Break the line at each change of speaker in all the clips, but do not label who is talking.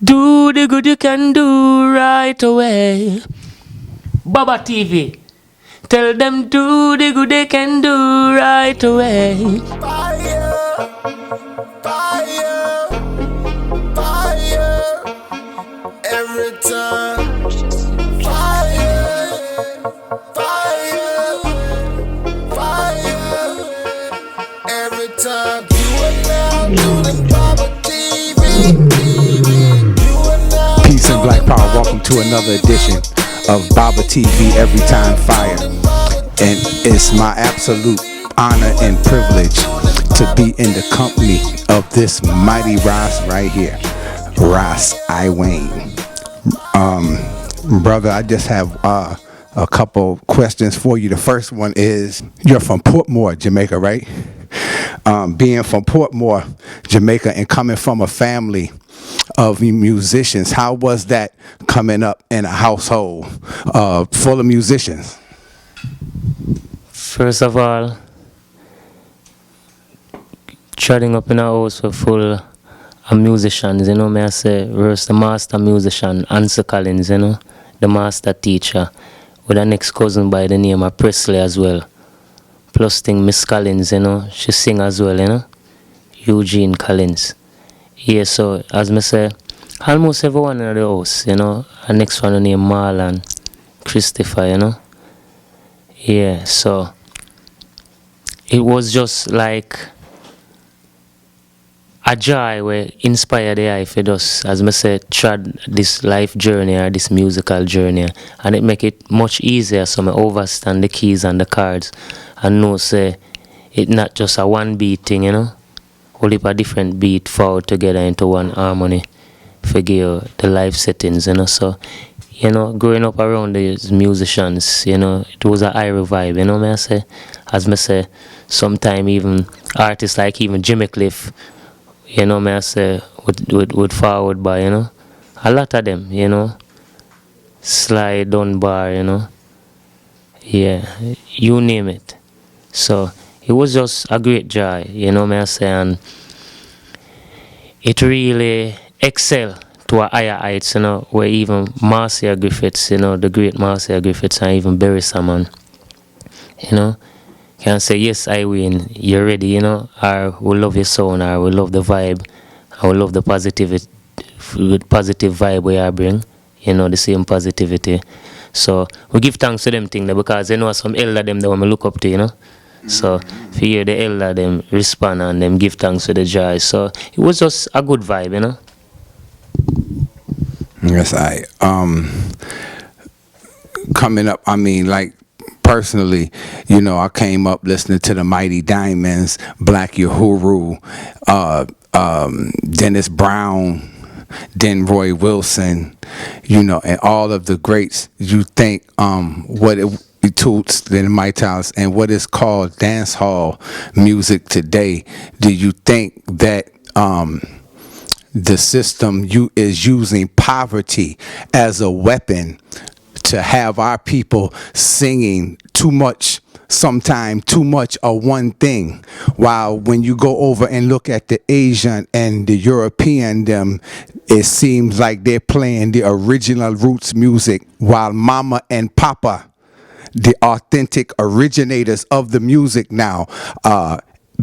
Do the good you can do right away. BABATV. Tell them do the good they can do right away.
Fire, fire, fire. Every time. Fire, fire, fire. Every time. You and now doing BABATV. You and now.
Peace and Black Power. Welcome to another edition of BABATV Every Time Fire. And it's my absolute honor and privilege to be in the company of this mighty Ross right here, Ross I. Wayne. Brother, I just have a couple questions for you. The first one is, you're from Portmore, Jamaica, right? Being from Portmore, Jamaica, and coming from a family of musicians, how was that coming up in a household full of musicians?
First of all, chatting up in a house full of musicians, you know, may I say, first the master musician, Ansel Collins, you know, the master teacher, with an ex-cousin by the name of Presley as well. Plus thing Miss Collins, you know, she sing as well, you know, Eugene Collins. Yeah, so as me say, almost everyone in the house, you know, and next one named Marlon, Christopher, you know. Yeah, so it was just like a joy where inspired the eye for us, as me say, trod this life journey or this musical journey, and it make it much easier so I overstand the keys and the chords and know say it not just a one beat thing, you know. Hold up a different beat forward together into one harmony for give the live settings, you know. So, you know, growing up around these musicians, you know, it was a higher vibe, you know, may I say. As me say, sometime even artists like even Jimmy Cliff, you know, may I say, would forward by, you know. A lot of them, you know. Sly Dunbar, you know. Yeah, you name it. So it was just a great joy, you know, may I say, and it really excelled to a higher heights, you know, where even Marcia Griffiths, you know, the great Marcia Griffiths, and even Barry Salmon, you know, can say, yes, I win, you're ready, you know, or we love your sound, or we love the vibe, or we love the positive vibe we are bring, you know, the same positivity. So we give thanks to them things because, you know, some elder them that want me look up to, you know. So if you hear the elder them respond and them give thanks to the joy. So it was just a good vibe, you know.
Yes, coming up, I mean, like, personally, you know, I came up listening to the Mighty Diamonds, Black Uhuru, Dennis Brown, then Roy Wilson, you know, and all of the greats. You think what it toots in my house and what is called dance hall music today, do you think that the system is using poverty as a weapon to have our people singing too much, sometimes too much of one thing, while when you go over and look at the Asian and the European, it seems like they're playing the original roots music, while Mama and Papa, the authentic originators of the music now,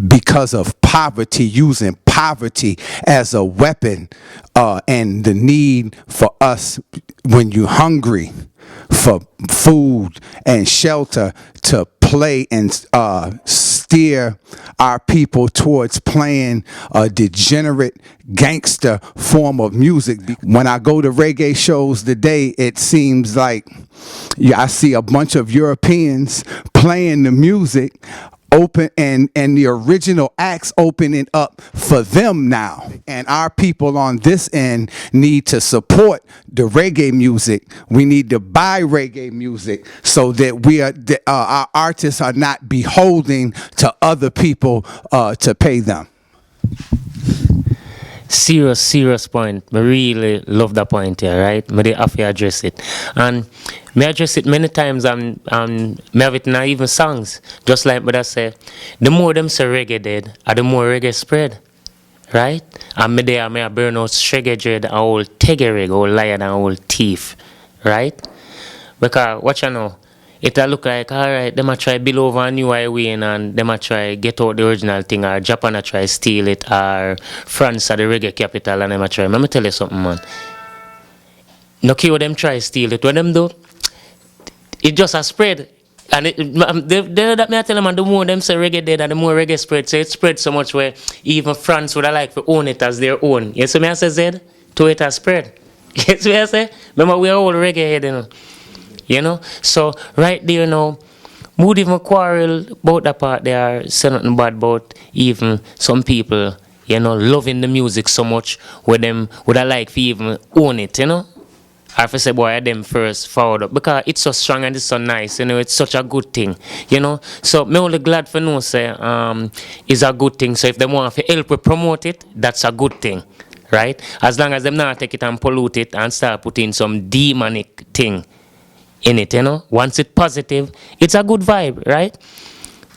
because of poverty, using poverty as a weapon, and the need for us, when you're hungry, for food and shelter, to play and steer our people towards playing a degenerate gangster form of music. When I go to reggae shows today, it seems like I see a bunch of Europeans playing the music open and the original acts opening up for them now, and our people on this end need to support the reggae music. We need to buy reggae music so that our artists are not beholden to other people to pay them.
Serious point. I really love that point here, right? I have to address it. And I address it many times and I have it in even songs. Just like what I say, the more them say reggae dead, the more reggae spread. right? And me there, me a burn out shreggy dread, a whole tegerig, whole lion, and whole thief, right? Because what you know, it a look like alright, them a try build over a new highway and them a try get out the original thing, or Japan a try steal it, or France are the reggae capital and them a try. Let me tell you something, man. No care what them try steal it, what them do, it just a spread. And that me I tell them, and the more them say reggae dead, and the more reggae spread. So it spread so much where even France would have like to own it as their own. You see me I say, Zed? To it has spread. You see me I say? Remember we are all reggae head, you know. You know? So right there now, would even quarrel about that part there, say nothing bad about even some people, you know, loving the music so much where them would have like to even own it, you know? I have to say, boy, them first forward up because it's so strong and it's so nice, you know, it's such a good thing, you know. So me only glad for know say it's a good thing. So if they want to help we promote it, that's a good thing, right? As long as them not take it and pollute it and start putting some demonic thing in it, you know. Once it's positive, it's a good vibe, right?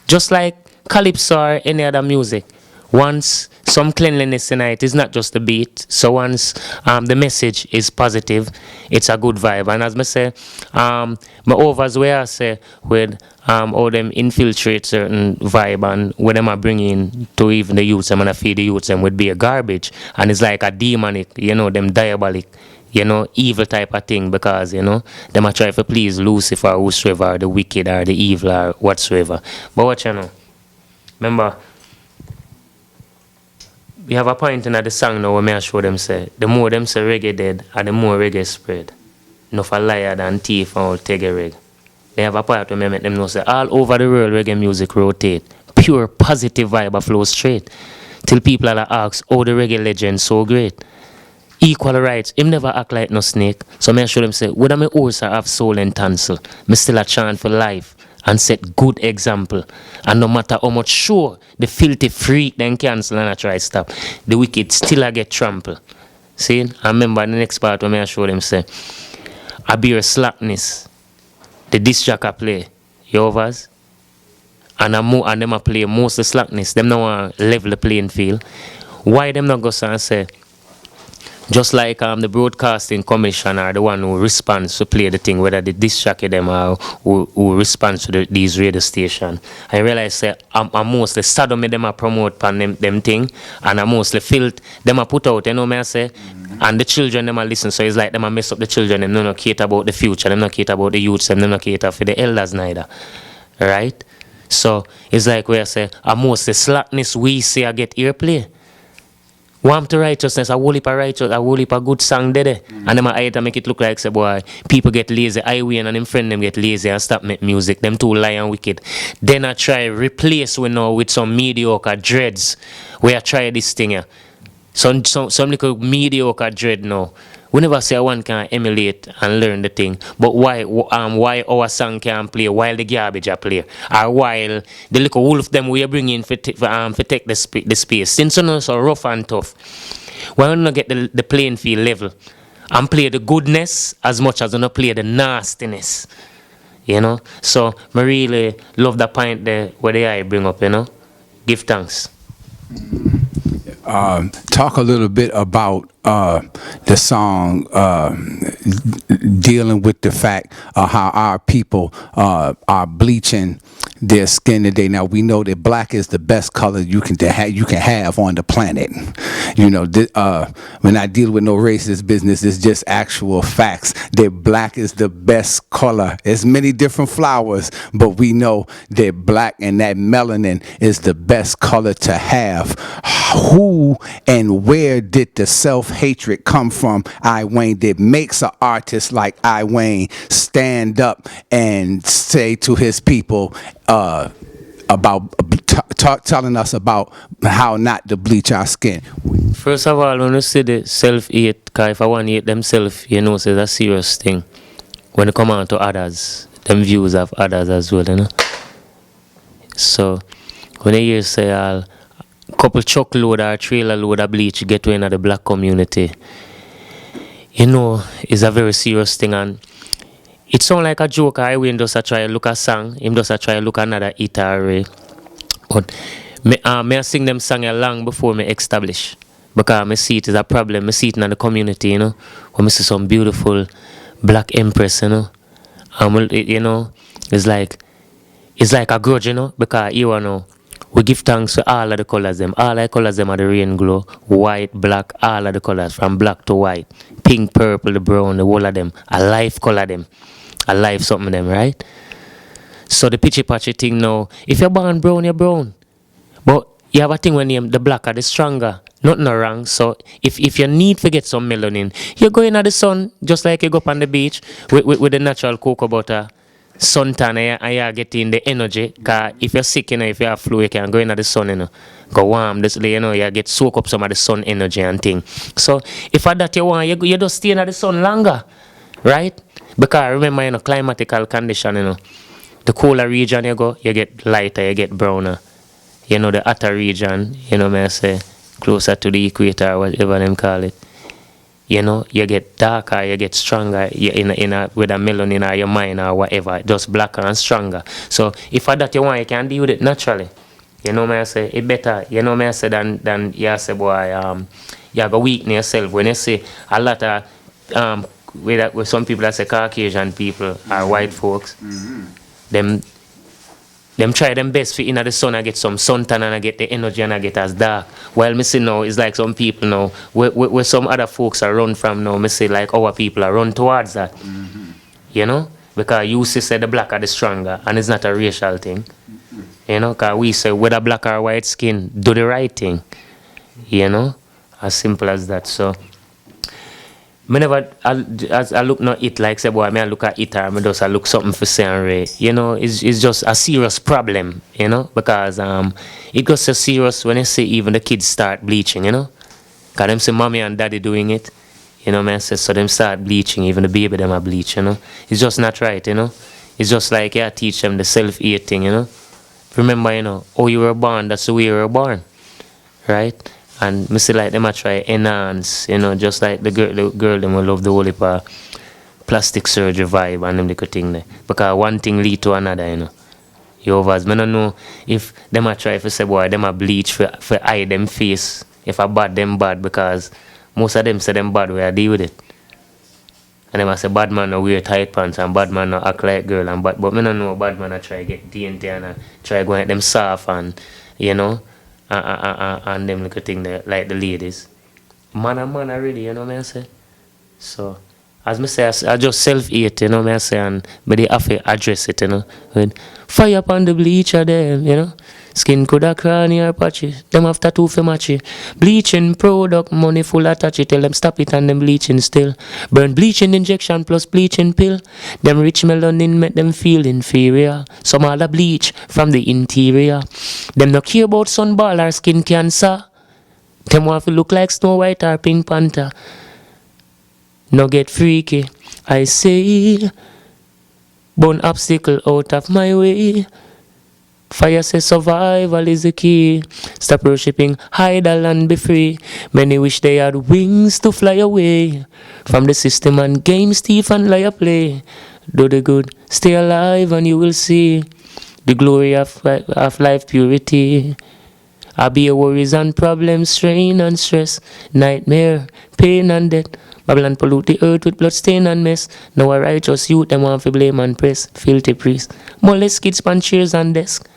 Just like calypso or any other music. Once some cleanliness in it is not just the beat. So once the message is positive, it's a good vibe. And as I say, my overs where I say with how them infiltrate certain vibe and when them are bringing to even the youths, I'm gonna feed the youths them would be a garbage. And it's like a demonic, you know, them diabolic, you know, evil type of thing because, you know, them are trying to please Lucifer, whosoever, the wicked or the evil or whatsoever. But what you know, remember, we have a point in the song now where I show them say, the more them say reggae dead, and the more reggae spread. No for liar than thief and all take a reg. They have a part where I make them know say, all over the world reggae music rotate. Pure positive vibe flow straight. Till people are ask, oh the reggae legend so great. Equal rights, him never act like no snake. So I show them say, whether my horse have soul and tonsil, me still a chant for life. And set good example. And no matter how much sure the filthy freak then cancel and I try stop, the wicked still I get trampled. See? I remember the next part when I show them say, I bear slackness. The disc track I play, you overs? And them I play most of the slackness. Them now want level the playing field. Why them not go and say, just like the broadcasting commission are the one who responds to play the thing, whether they distract them or who responds to these radio stations. I realize say I'm mostly sodomy them a promote pan them thing, and I mostly filth them a put out, you know me I say, and the children them a listen. So it's like them a mess up the children. Them not cater about the future. Them not cater about the youths. Them not cater for the elders neither, right? So it's like where I say I'm mostly slackness we say I get airplay. Warm to righteousness, a whole heap of righteousness, a whole heap of good song there. And them I make it look like say boy, people get lazy, I win and them friend them get lazy and stop make music. Them too lie and wicked. Then I try replace we now with some mediocre dreads. Where I try this thing here. Some little mediocre dread now. We never say one can emulate and learn the thing, but why our song can play while the garbage are play, or while the little wolf them we are bringing for take the space. Since you know so rough and tough, why don't you get the playing field level and play the goodness as much as you not play the nastiness, you know? So I really love that point there where the eye bring up, you know. Give thanks.
Talk a little bit about the song dealing with the fact of how our people are bleaching their skin today. Now we know that black is the best color you can have on the planet. You know, when I deal with no racist business, it's just actual facts that black is the best color. There's many different flowers, but we know that black and that melanin is the best color to have. Who and where did the self-hatred come from, I Wayne, that makes an artist like I Wayne stand up and say to his people about telling us about how not to bleach our skin?
First of all, when you see the self-hate, because if I want to hate themselves, you know, it's a serious thing. When it come on to others, them views of others as well, you know. So, when you hear say all couple truckload or trailer load of bleach get to another black community, you know, it's a very serious thing. And it sound like a joke. I win just a try look a song, him just a try look another hit or but Me I sing them song long before me establish. Because me see it as a problem. Me see it in the community, you know. When me see some beautiful black empress, you know. You know, it's like a grudge, you know, because you know, we give thanks to all of the colors them. All of the colors them are the rain glow, white, black, all of the colors from black to white, pink, purple, the brown, the whole of them, a life color them, a life something of them, right? So the pitchy patchy thing now, if you're born brown, you're brown. But you have a thing when the black are the stronger. Nothing wrong. So if you need to get some melanin, you go in at the sun, just like you go up on the beach with the natural cocoa butter, suntan, and you get in the energy. Because if you're sick, you know, if you have flu, you can go in at the sun, you know, go warm, this, you know, you get soak up some of the sun energy and thing. So if at that you want, you just stay in at the sun longer, right? Because remember, you know, climatical condition, you know, the cooler region you go, you get lighter, you get browner. You know, the hotter region, you know, may I say, closer to the equator, whatever them call it. You know, you get darker, you get stronger with a melanin in your mind or whatever, just blacker and stronger. So if for that you want, you can deal with it naturally. You know, may I say, it better, you know, may I say, than you say, boy, you have a weakness yourself. When you say a lot of, with some people that say Caucasian people or white folks, them try them best for in the sun and get some suntan and I get the energy and I get as dark. While me see now, it's like some people now, where some other folks are run from now, me see like our people are run towards that. You know? Because you say the black are the stronger and it's not a racial thing. You know? Because we say whether black or white skin, do the right thing. You know? As simple as that. So, I look not it like say boy, I look at it or I just look something for say and Ray. You know, it's just a serious problem, you know, because it goes so serious when you see even the kids start bleaching, you know. Cause them see mommy and daddy doing it, you know, man say so them start bleaching, even the baby them are bleach, you know. It's just not right, you know. It's just like yeah, teach them the self-hate thing, you know. Remember, you know, how you were born, that's the way you were born. Right? And me see like them a try enhance, you know, just like the girl them will love the whole heap of plastic surgery vibe and them little thing there. Because one thing lead to another, you know. You overs. I don't know if them a try to say boy, them a bleach for hide them face. If a bad them bad because most of them say them bad we I deal with it. And them a say bad man no wear tight pants and bad man no act like girl and bad but me don't know bad man a try get dainty and try going at them soft and you know. And them little thing there, like the ladies. Man already, you know what I say? So, as me say, I just self-hate, you know what I say, and but they have to address it, you know. With fire upon the bleacher them, you know. Skin coulda cranny or patchy, them have tattoo for matchy. Bleaching product, money full attached, tell them stop it and them bleaching still. Burn bleaching injection plus bleaching pill. Them rich melanin make them feel inferior. Some other bleach from the interior. Them no care about sunball or skin cancer. Them want to look like Snow White or Pink Panther. No get freaky, I say. Burn obstacle out of my way. Fire says survival is the key. Stop worshipping idol and be free. Many wish they had wings to fly away from the system and games, thief and liar play. Do the good, stay alive and you will see the glory of life purity. I'll be a worries and problems, strain and stress, nightmare, pain and death. Babylon pollute the earth with blood stain and mess. Now a righteous youth them want to blame and press. Filthy priest, molest kids pan chairs and desk.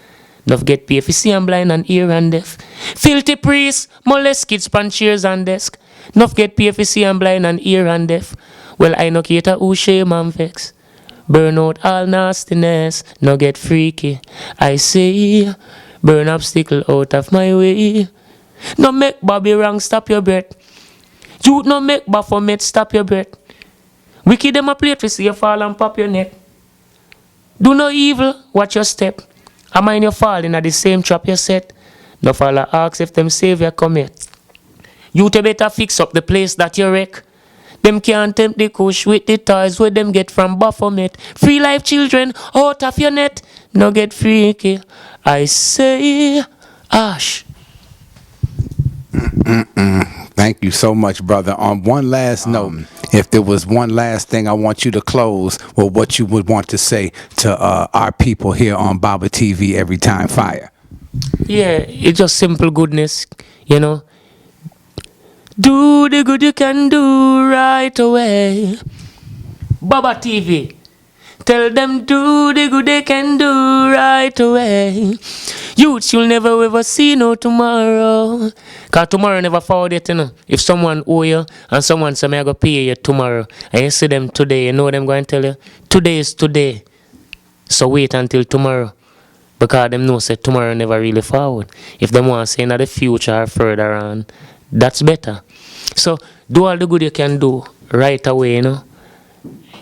Nuff get pay for see and blind and ear and deaf. Filthy priest, molest kids pan chairs and desk. Nuff get pay for see and blind and ear and deaf. Well I no cater who shame and vex. Burn out all nastiness, no get freaky. I say, burn obstacle out of my way. No make Bobby wrong, stop your breath. You no make Baphomet, stop your breath. Wicked them a plate to see you fall and pop your neck. Do no evil, watch your step. I mind you falling at the same trap you set. No follow ask if them savior come yet. You to better fix up the place that you wreck. Them can't tempt the kush with the toys where them get from Baphomet. Free life children out of your net. No get freaky. I say, Ash.
Thank you so much, brother. On one last note, if there was one last thing I want you to close, or what you would want to say to our people here on BABATV Every Time Fire.
Yeah, it's just simple goodness, you know. Do the good you can do right away. BABATV. Tell them do the good they can do right away. Youths, you'll never ever see no tomorrow. Cause tomorrow never forward yet, you know. If someone owe you and someone say, I go pay you tomorrow, and you see them today, you know them going to tell you, today is today. So wait until tomorrow. Because them know say tomorrow never really forward. If them want to say in the future or further on, that's better. So do all the good you can do right away, you know.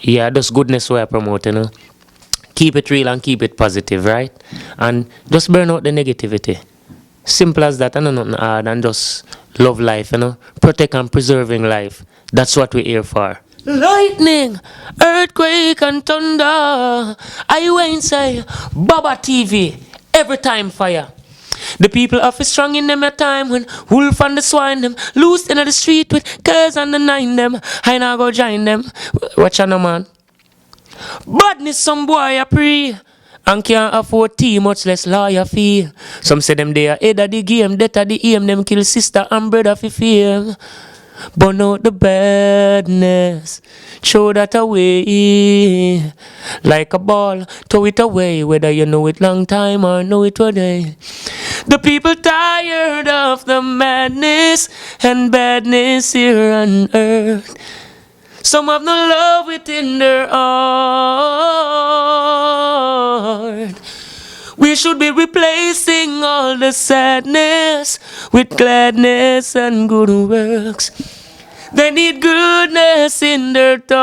Yeah, that's goodness where I promote, you know. Keep it real and keep it positive, right? And just burn out the negativity. Simple as that, and nothing hard, and just love life, you know. Protect and preserving life. That's what we're here for. Lightning, earthquake, and thunder. I won't say BABATV. Every time fire. The people of it strong in them a time when wolf and the swine them loose in the street with cars and the nine them. I now go join them. Watch out, no man. Badness some boy a pre and can't afford tea, much less lawyer fee. Some say them they are head of the game, death of the aim, them kill sister and brother for fame. Burn out the badness, throw that away. Like a ball, throw it away, whether you know it long time or know it today. The people tired of the madness and badness here on earth. Some have no love within their heart. We should be replacing all the sadness with gladness and good works. They need goodness in their thought.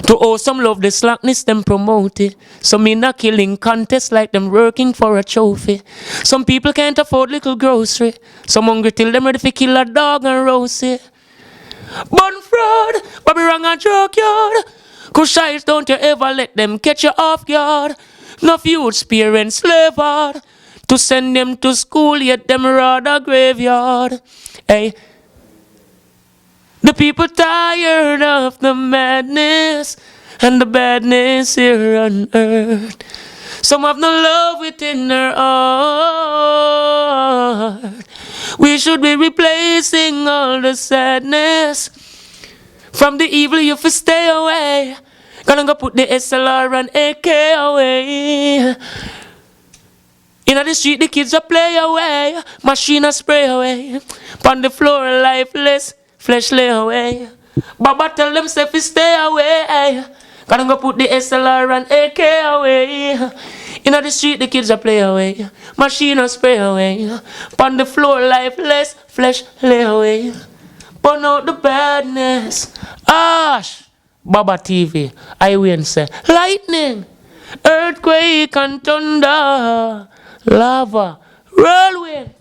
To owe some love, the slackness, them promote it. Some in a killing contest like them working for a trophy. Some people can't afford little grocery. Some hungry till them ready to kill a dog and roast it. Bun fraud, Bobby wrong a joke yard. Cushites, don't you ever let them catch you off guard. No youths, parents, slave hard. To send them to school, yet them rather graveyard. Hey, the people tired of the madness and the badness here on earth. Some have no love within their heart. We should be replacing all the sadness. From the evil you fi stay away. Gonna go put the SLR and AK away. In the street the kids a play away. Machine a spray away. On the floor lifeless, flesh lay away. Baba tell them say fi stay away. Gonna go put the SLR and AK away. In the street the kids a play away. Machine a spray away. On the floor lifeless, flesh lay away. Burn out the badness. Ash, BABATV. I win say lightning, earthquake and thunder, lava, whirlwind.